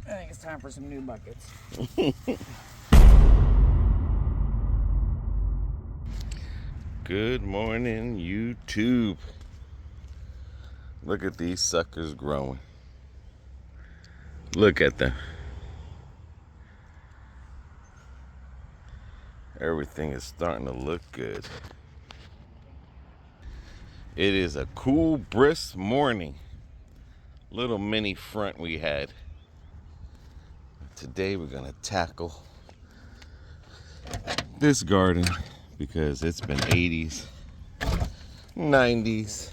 I think it's time for some new buckets. Good morning, YouTube. Look at these suckers growing. Look at them. Everything is starting to look good. It is a cool, brisk morning. Little mini front we had. Today we're gonna tackle this garden because it's been 80s, 90s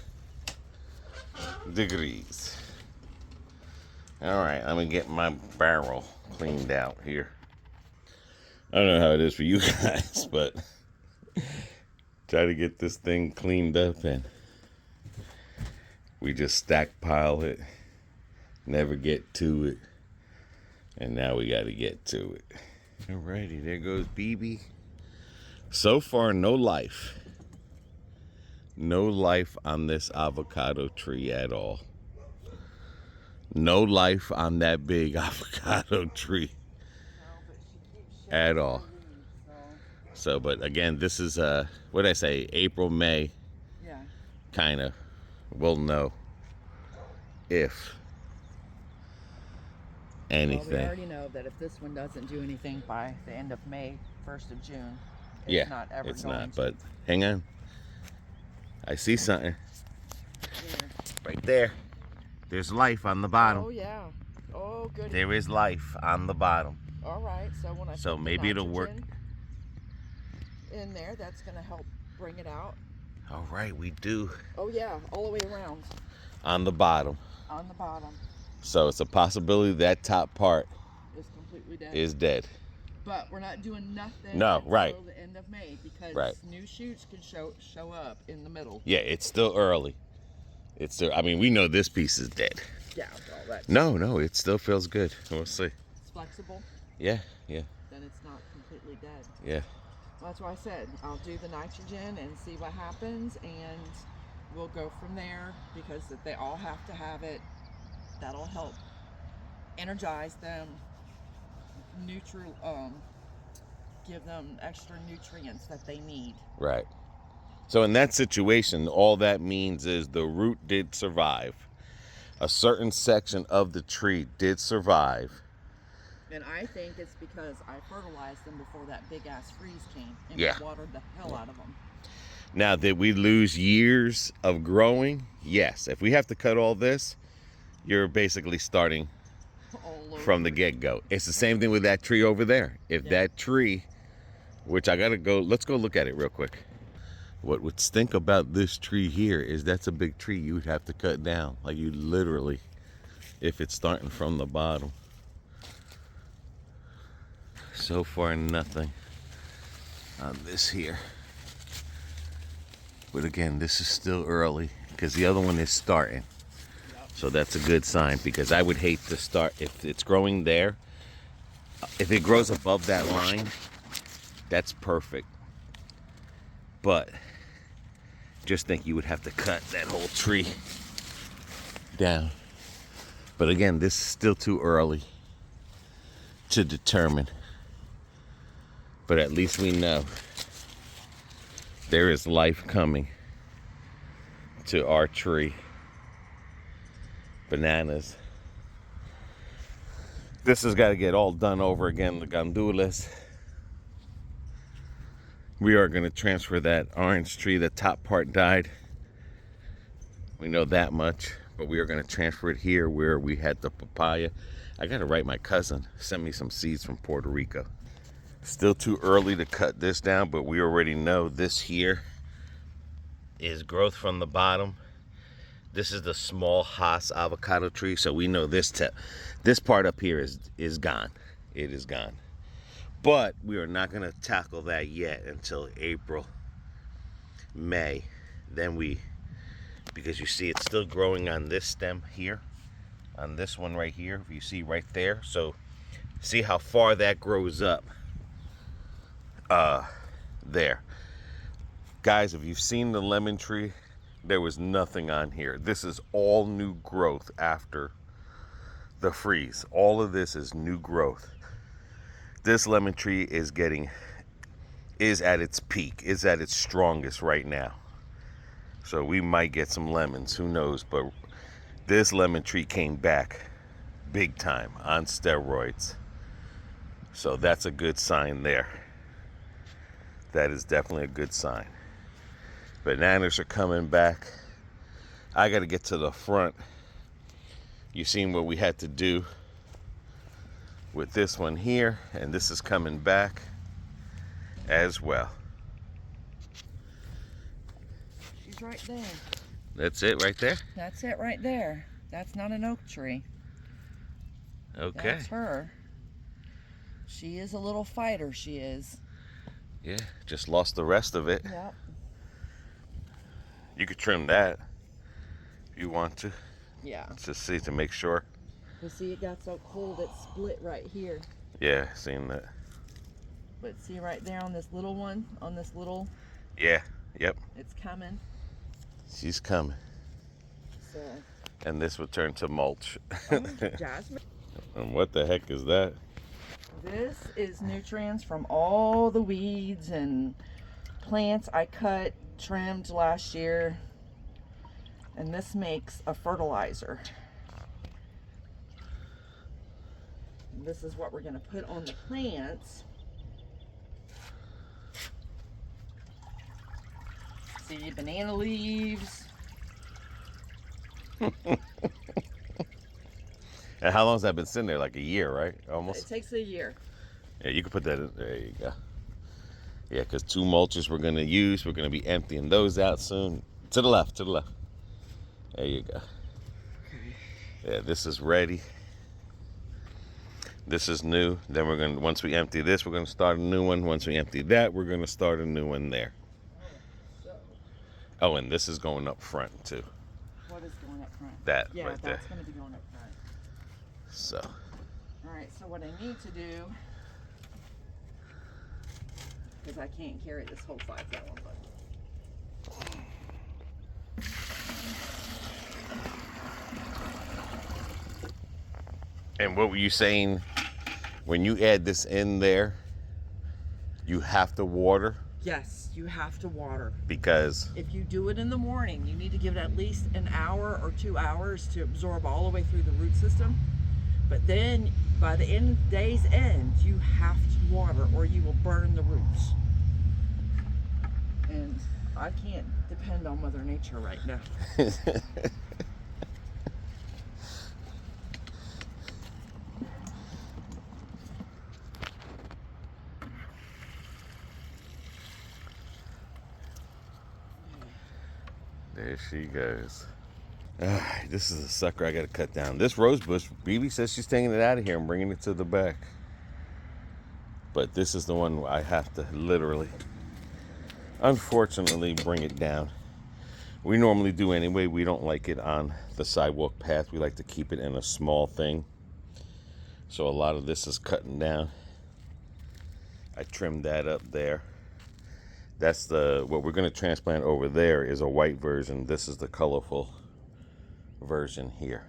degrees. All right, I'm gonna get my barrel cleaned out here. I don't know how it is for you guys, but try to get this thing cleaned up and we just stockpile it, never get to it, and now we got to get to it. Alrighty, there goes BB. So far, no life. No life on this avocado tree at all. No life on that big avocado tree at all. So, but again, this is, what did I say, April, May? Yeah. Kind of. We'll know if anything. Well, we already know that if this one doesn't do anything by the end of May, 1st of June, it's not ever it's going not, to. but hang on. I see something. Here. Right there. There's life on the bottom. Oh, yeah. Oh, good. There is life on the bottom. All right, so when I So put maybe the it'll work. In there, that's going to help bring it out. All right, we do. Oh, yeah, all the way around. On the bottom. On the bottom. So it's a possibility that top part is completely dead. Is dead. But we're not doing nothing No, until right. the end of May because new shoots can show up in the middle. Yeah, it's still early. It's still, I mean, we know this piece is dead. Yeah, well, that's... No, it still feels good. We'll see. It's flexible. Yeah. Then it's not completely dead. Yeah. Well, that's why I said I'll do the nitrogen and see what happens, and we'll go from there because they all have to have it. That'll help energize them, give them extra nutrients that they need. Right. So in that situation, all that means is the root did survive. A certain section of the tree did survive. And I think it's because I fertilized them before that big ass freeze came and watered the hell out of them. Now, did we lose years of growing? Yes. If we have to cut all this, you're basically starting from the get-go. It's the same thing with that tree over there. If that tree, which I gotta go, let's go look at it real quick. What would stink about this tree here is that's a big tree you would have to cut down. Like you literally, if it's starting from the bottom. So far, nothing on this here. But again, this is still early because the other one is starting. So that's a good sign because I would hate to start, if it's growing there, if it grows above that line, that's perfect. But just think you would have to cut that whole tree down. But again, this is still too early to determine. But at least we know there is life coming to our tree. Bananas. This has got to get all done over again, the gandulas. We are going to transfer that orange tree. The top part died. We know that much. But we are going to transfer it here where we had the papaya. I got to write my cousin. Send me some seeds from Puerto Rico. Still too early to cut this down, but we already know this here is growth from the bottom. This is the small Haas avocado tree, so we know this part up here is gone. It is gone. But we are not going to tackle that yet until April, May. Then because you see it's still growing on this stem here, on this one right here, if you see right there. So see how far that grows up. There. Guys, if you've seen the lemon tree, there was nothing on here. This is all new growth after the freeze. All of this is new growth. This lemon tree is at its peak, is at its strongest right now. So we might get some lemons, who knows, but this lemon tree came back big time on steroids. So that's a good sign there. That is definitely a good sign. Bananas are coming back. I got to get to the front. You seen what we had to do with this one here, and this is coming back as well. She's right there. That's it right there? That's it right there. That's not an oak tree. Okay. That's her. She is a little fighter, she is. Yeah, just lost the rest of it. Yep. You could trim that if you want to. Yeah. Just see to make sure. You see, it got so cold it split right here. Yeah, seen that. But see right there on this little one, on this little. Yeah, yep. It's coming. She's coming. So. And this will turn to mulch. Oh, jasmine. And what the heck is that? This is nutrients from all the weeds and plants I cut, trimmed last year. And this makes a fertilizer. And this is what we're going to put on the plants. See, banana leaves. And how long has that been sitting there? Like a year, right? Almost? It takes a year. Yeah, you can put that in. There you go. Yeah, because 2 mulches we're going to use. We're going to be emptying those out soon. To the left, to the left. There you go. Yeah, this is ready. This is new. Then we're going to, once we empty this, we're going to start a new one. Once we empty that, we're going to start a new one there. Oh, and this is going up front too. What is going up front? That yeah, right there. That's going to be going up front. So. All right, so what I need to do, because I can't carry this whole size that one, but. And what were you saying? When you add this in there, you have to water? Yes, you have to water. Because? If you do it in the morning, you need to give it at least an hour or 2 hours to absorb all the way through the root system. But then, by the day's end, you have to water or you will burn the roots. And I can't depend on Mother Nature right now. There she goes. This is a sucker I gotta cut down. This rose bush, BB says she's taking it out of here and bringing it to the back. But this is the one I have to literally, unfortunately, bring it down. We normally do anyway. We don't like it on the sidewalk path. We like to keep it in a small thing. So a lot of this is cutting down. I trimmed that up there. That's what we're going to transplant over there is a white version. This is the colorful version here.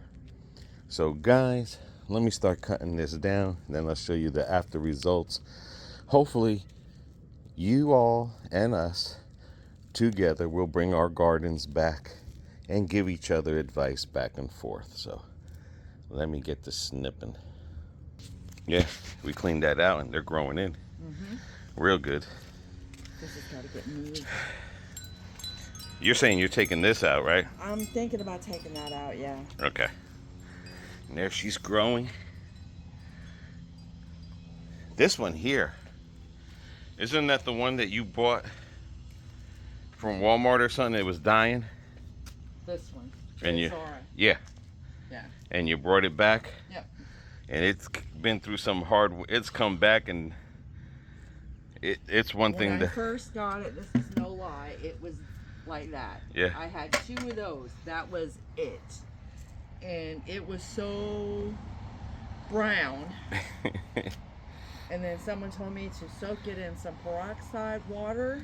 So guys, let me start cutting this down. Then I'll show you the after results. Hopefully you all and us together will bring our gardens back and give each other advice back and forth. So let me get this snipping. Yeah, we cleaned that out and they're growing in. Real good. This has got to get moved. You're saying you're taking this out, right? I'm thinking about taking that out, yeah. Okay. And there she's growing. This one here, isn't that the one that you bought from Walmart or something? It was dying. This one. And you, Sorry. yeah. Yeah. And you brought it back. Yep. And it's been through some hard. It's come back and it's one thing When I that. first got it, this is no lie, it was like that. Yeah. I had 2 of those. That was it. And it was so brown. And then someone told me to soak it in some peroxide water.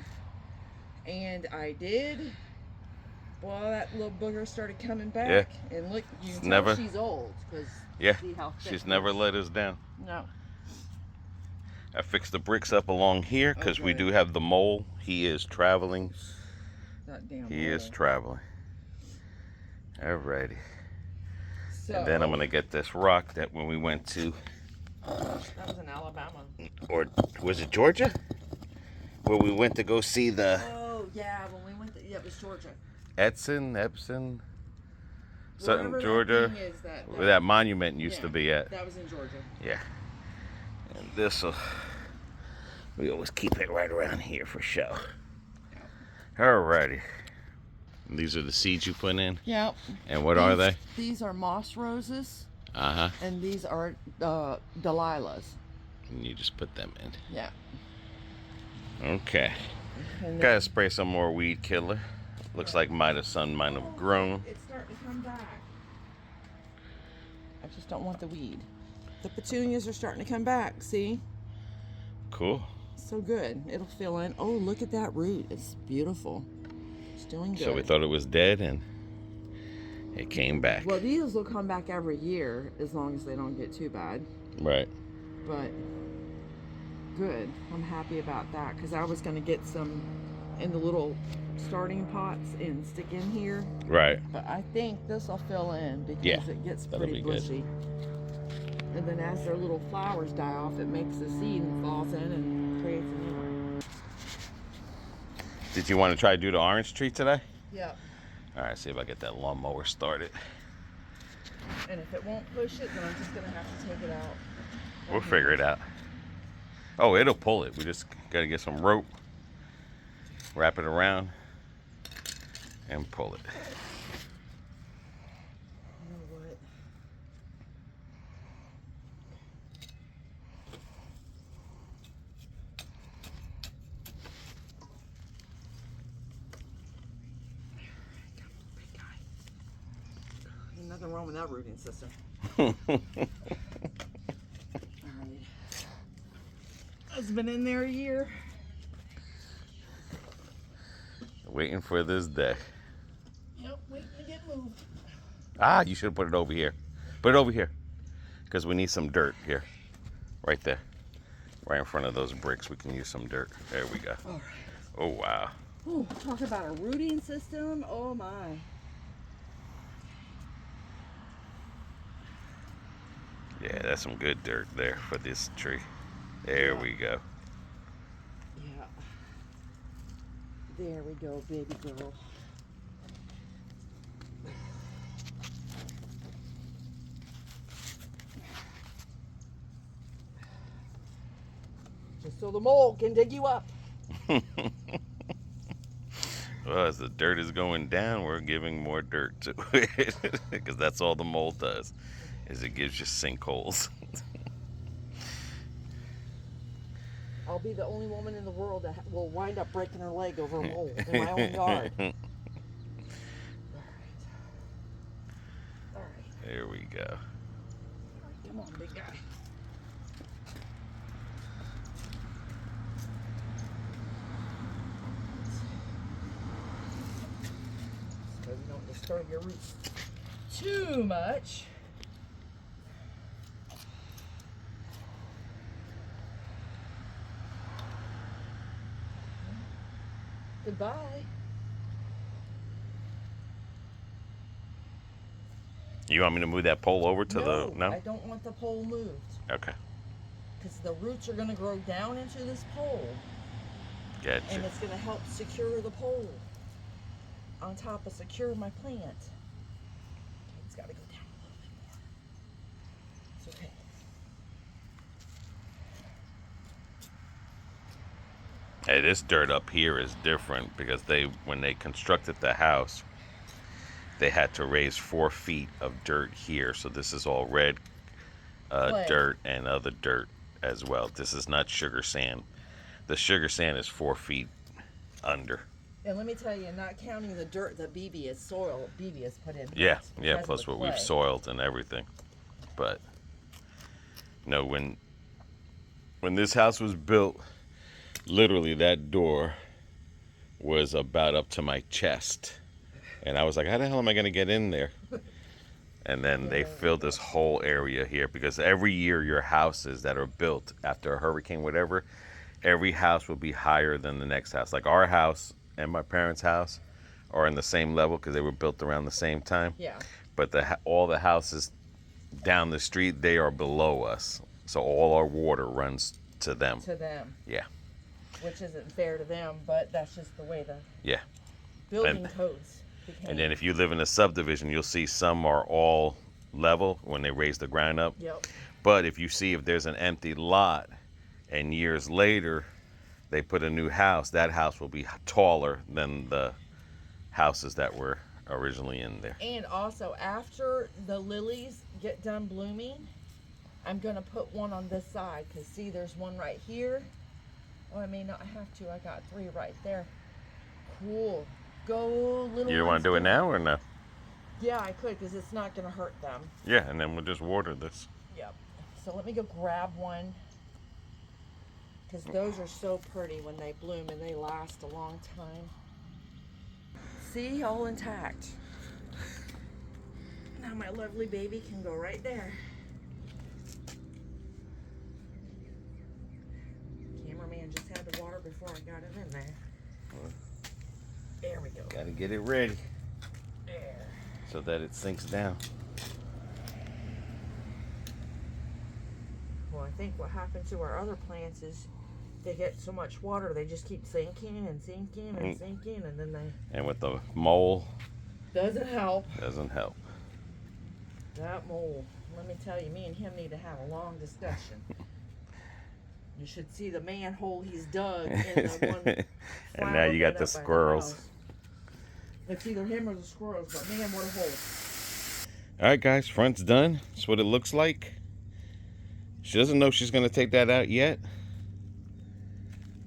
And I did. Well, that little booger started coming Yeah. back, and look, you It's can never- tell she's old because Yeah. see how thick She's it never is. let us down. No. I fixed the bricks up along here because we Okay. do have the mole. He is traveling. That damn He is mole. traveling. Alrighty. So, And then I'm gonna get this rock that when we went to, that was in Alabama. or was it Georgia? Where we went to go see the Oh yeah, when we went, yeah, it was Georgia. Epson, Sutton, Wherever Georgia, that thing is, that where that monument used to be at. That was in Georgia. Yeah. And this'll, we always keep it right around here for show. Alrighty. And these are the seeds you put in? Yep. And what are they? These are moss roses. Uh-huh. And these are Delilahs. And you just put them in. Yeah. Okay. And Gotta spray some more weed killer. Looks like some might have grown. It's starting to come back. I just don't want the weed. The petunias are starting to come back, see? Cool. So good. It'll fill in. Oh, look at that root. It's beautiful. It's doing good. So we thought it was dead and it came back. Well, these will come back every year as long as they don't get too bad. Right. But good. I'm happy about that because I was going to get some in the little starting pots and stick in here. Right. But I think this will fill in because it gets that'll pretty be good. bushy. And then as their little flowers die off, it makes the seed and falls in and creates a new one. Did you want to try to do the orange tree today? Yep. All right, see if I get that lawnmower started. And if it won't push it, then I'm just going to have to take it out. We'll figure it out. Oh, it'll pull it. We just got to get some rope, wrap it around, and pull it. You know what? Big guy. There's nothing wrong with that rooting system. All right. It's been in there a year. Waiting for this day. Yep, waiting to get moved. Ah, you should have put it over here. Put it over here. Because we need some dirt here. Right there. Right in front of those bricks. We can use some dirt. There we go. All right. Oh, wow. Ooh, talk about a rooting system. Oh, my. Yeah, that's some good dirt there for this tree. There we go. Yeah. There we go, baby girl. Just so the mole can dig you up. Well, as the dirt is going down, we're giving more dirt to it. Because that's all the mold does, is it gives you sinkholes. I'll be the only woman in the world that will wind up breaking her leg over a mole in my own yard. All right. All right. There we go. All right, come on, big guy. So you don't disturb your roots too much. Goodbye. You want me to move that pole over to the... No? I don't want the pole moved. Okay. Because the roots are going to grow down into this pole. Gotcha. And it's going to help secure the pole on top of secure my plant. It's got to go down a little bit more. It's okay. Hey, this dirt up here is different because when they constructed the house, they had to raise 4 feet of dirt here. So this is all red dirt and other dirt as well. This is not sugar sand. The sugar sand is 4 feet under. And let me tell you, not counting the dirt that BB has put in. Yeah, because of plus the what we've clay. soiled and everything. But no, when this house was built, literally that door was about up to my chest. And I was like, how the hell am I going to get in there? And then they filled this whole area here because every year your houses that are built after a hurricane, whatever, every house will be higher than the next house. Like our house and my parents' house are in the same level because they were built around the same time. Yeah. But all the houses down the street, they are below us. So all our water runs to them. To them. Yeah. Which isn't fair to them, but that's just the way the Yeah. building codes became. And then if you live in a subdivision, you'll see some are all level when they raise the ground up. Yep. But if you see if there's an empty lot and years later they put a new house, that house will be taller than the houses that were originally in there. And also, after the lilies get done blooming, I'm going to put one on this side. Because, see, there's one right here. Oh, I may not have to. I got 3 right there. Cool. Go, little You want to do it now or no? Yeah, I could, because it's not going to hurt them. Yeah, and then we'll just water this. Yep. So let me go grab one. Because those are so pretty when they bloom and they last a long time. See, all intact. Now my lovely baby can go right there. Cameraman just had the water before I got it in there. There we go. Got to get it ready There. so that it sinks down. Well, I think what happened to our other plants is they get so much water, they just keep sinking and sinking and sinking, and then they... And with the mole, Doesn't help. doesn't help. That mole, let me tell you, me and him need to have a long discussion. You should see the manhole he's dug in the one. And now you got the squirrels. It's either him or the squirrels, but man, what a hole. All right, guys, front's done. That's what it looks like. She doesn't know she's going to take that out yet.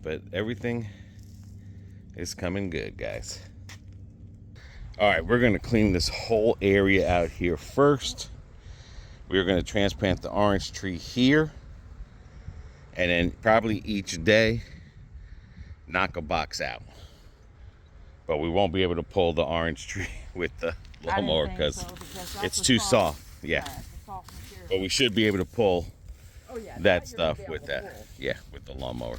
But everything is coming good, guys. All right, we're going to clean this whole area out here first. We're going to transplant the orange tree here. And then probably each day, knock a box out. But we won't be able to pull the orange tree with the lawnmower because it's too soft. Yeah. But we should be able to pull that stuff with that. Yeah, with the lawnmower.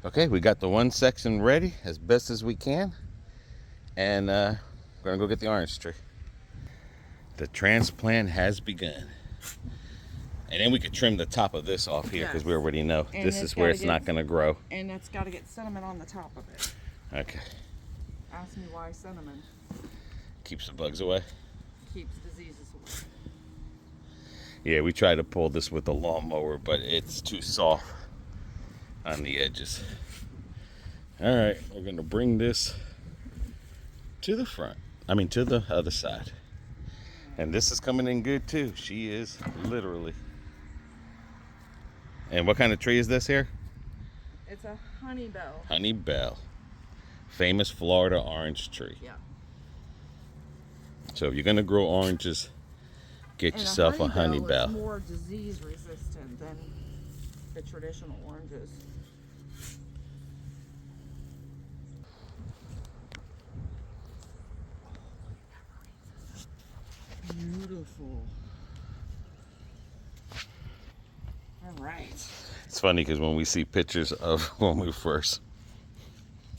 Okay, we got the one section ready as best as we can. And we're going to go get the orange tree. The transplant has begun. And then we could trim the top of this off here because we already know And this is where it's not going to grow. And it's got to get cinnamon on the top of it. Okay. Ask me why cinnamon. Keeps the bugs away. Keeps diseases away. Yeah, we tried to pull this with the lawnmower, but it's too soft on the edges. All right, we're going to bring this to the front. I mean, to the other side. And this is coming in good too. She is literally. And what kind of tree is this here? It's a honey bell. Honey bell. Famous Florida orange tree. Yeah. So if you're going to grow oranges, get yourself a honey bell. It's more disease resistant than the traditional oranges. Beautiful. All right. It's funny because when we see pictures of when we first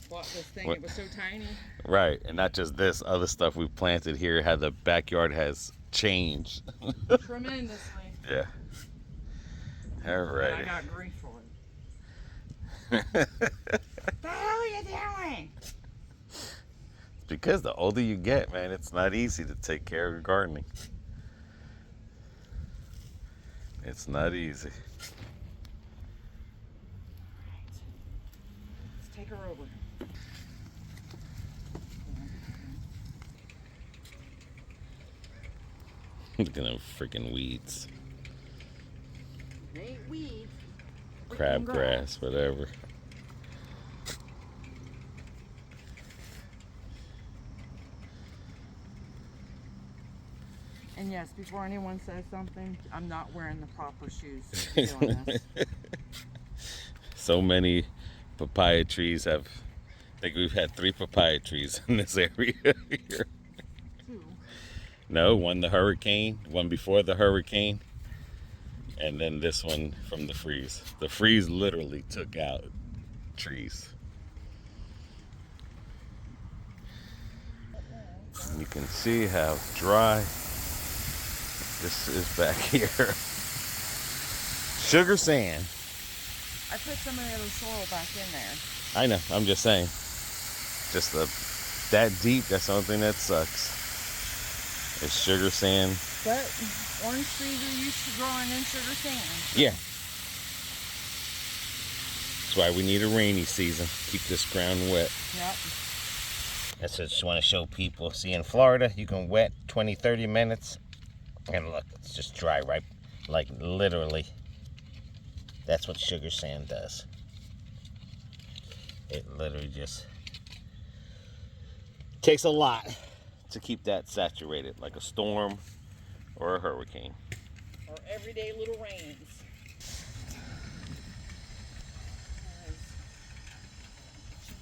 Bought this thing, it was so tiny. right, and not just this, other stuff we planted here, how the backyard has changed. Tremendously. Yeah. All right. I got grief for it. What the hell are you doing? Because the older you get, man, it's not easy to take care of gardening. It's not easy. Let's take her over. Look at them freaking weeds. It ain't weeds. Crabgrass, whatever. And yes, before anyone says something, I'm not wearing the proper shoes to be doing this. So many papaya trees have I think we've had 3 papaya trees in this area here. 2. No, one the hurricane, one before the hurricane, and then this one from the freeze. The freeze literally took out trees. And you can see how dry this is back here. Sugar sand. I put some of the other soil back in there. I know, I'm just saying. Just that deep, that's the only thing that sucks. It's sugar sand. But orange trees are used to growing in sugar sand. Yeah. That's why we need a rainy season. Keep this ground wet. Yep. That's what I just want to show people. See, in Florida, you can wet 20, 30 minutes. And look, it's just dry, right? Like, literally. That's what sugar sand does. It literally just takes a lot to keep that saturated, like a storm or a hurricane. Or everyday little rains.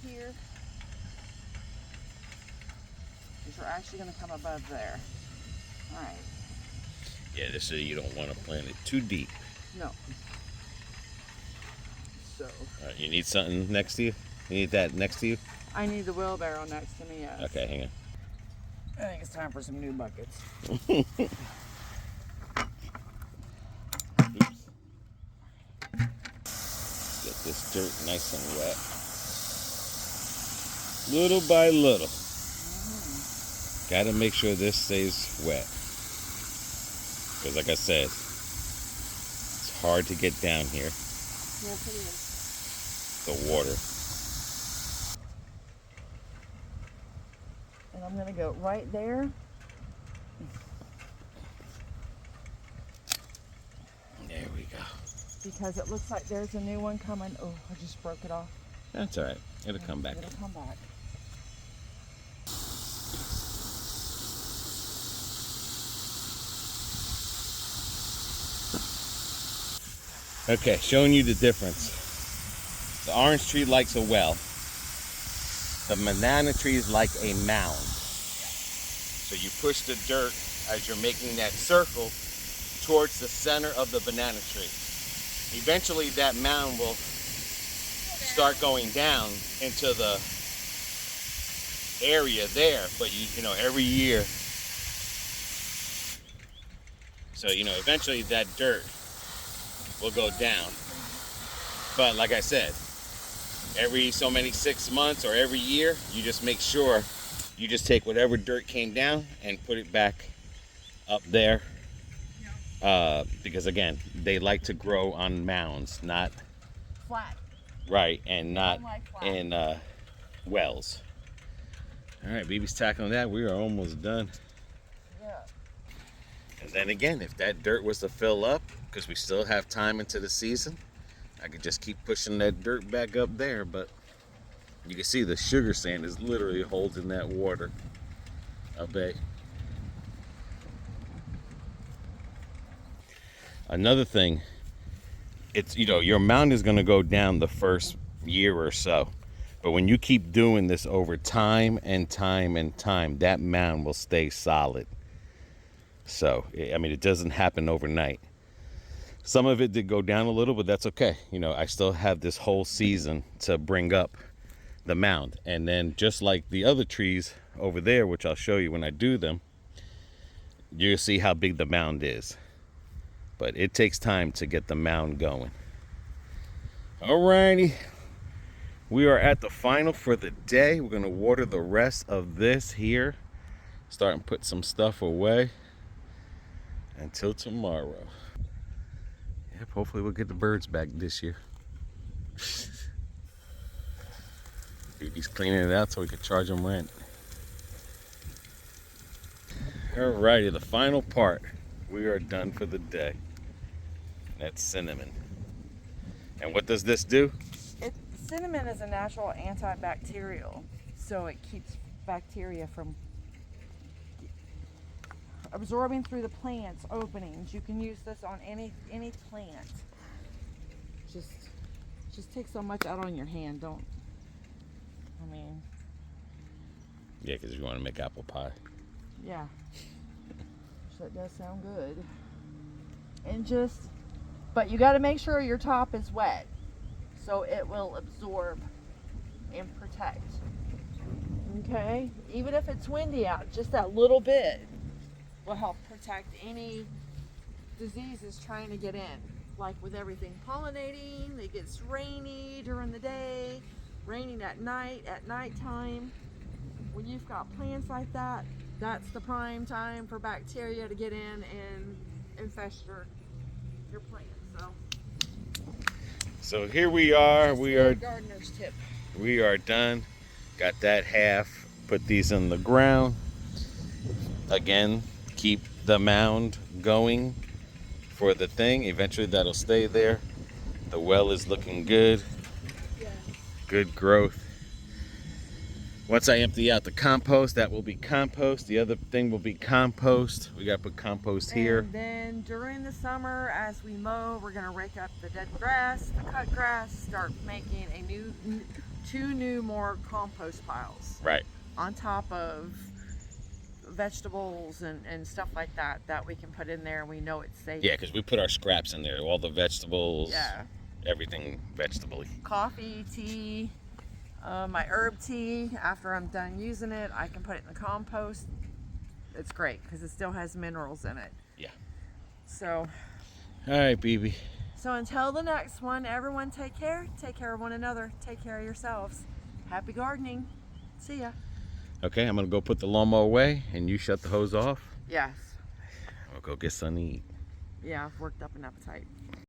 Here. These are actually going to come above there. All right. Yeah, this is, you don't want to plant it too deep. No. So. All right, you need something next to you? You need that next to you? I need the wheelbarrow next to me, yes. Okay, hang on. I think it's time for some new buckets. Oops. Get this dirt nice and wet. Little by little. Got to make sure this stays wet. Because like I said, it's hard to get down here. Yes, it is. The water. And I'm going to go right there. There we go. Because it looks like there's a new one coming. Oh, I just broke it off. That's all right. It'll come back. It'll come back. Okay, showing you the difference. The orange tree likes a well. The banana trees like a mound. So you push the dirt as you're making that circle towards the center of the banana tree. Eventually that mound will start going down into the area there, but you know, every year. So, you know, eventually that dirt will go down. But like I said, every so many 6 months or every year, you just make sure you just take whatever dirt came down and put it back up there. Because again, they like to grow on mounds, not flat. Right, and not like flat. in wells. All right, BB's tackling that. We are almost done. Yeah. And then again, if that dirt was to fill up, because we still have time into the season, I could just keep pushing that dirt back up there, but you can see the sugar sand is literally holding that water up there. Another thing, it's, you know, your mound is going to go down the first year or so, but when you keep doing this over time and time and time, that mound will stay solid. So, I mean, it doesn't happen overnight. Some of it did go down a little, but that's okay. You know, I still have this whole season to bring up the mound. And then just like the other trees over there, which I'll show you when I do them, you'll see how big the mound is. But it takes time to get the mound going. Alrighty. We are at the final for the day. We're gonna water the rest of this here. Start and put some stuff away until tomorrow. Yep, hopefully we'll get the birds back this year. He's cleaning it out so we can charge him rent. Alrighty, the final part. We are done for the day. That's cinnamon. And what does this do? Cinnamon is a natural antibacterial, so it keeps bacteria from absorbing through the plant's openings. You can use this on any plant. Just take so much out on your hand. Don't I mean, Yeah, because you want to make apple pie. yeah. So that does sound good. And just, but you got to make sure your top is wet so it will absorb and protect. Okay? Even if it's windy out, just that little bit will help protect any diseases trying to get in. Like with everything pollinating, it gets rainy during the day, raining at nighttime. When you've got plants like that, that's the prime time for bacteria to get in and infest your plants. So here we are. Gardener's tip. We are done. Got that half. Put these in the ground. Again, keep the mound going for the thing. Eventually that'll stay there. The well is looking good. Yeah. Good growth. Once I empty out the compost, that will be compost. The other thing will be compost. We got to put compost here. And then during the summer, as we mow, we're going to rake up the dead grass, the cut grass, start making two new more compost piles. Right. On top of vegetables and stuff like that we can put in there and we know it's safe. Yeah, because we put our scraps in there. All the vegetables. Yeah. Everything vegetable-y. Coffee, tea, my herb tea, after I'm done using it, I can put it in the compost. It's great because it still has minerals in it. Yeah. So. All right, BB. So until the next one, everyone take care of one another, take care of yourselves. Happy gardening. See ya. Okay, I'm going to go put the lawnmower away and you shut the hose off. Yes. I'll go get something to eat. Yeah, I've worked up an appetite.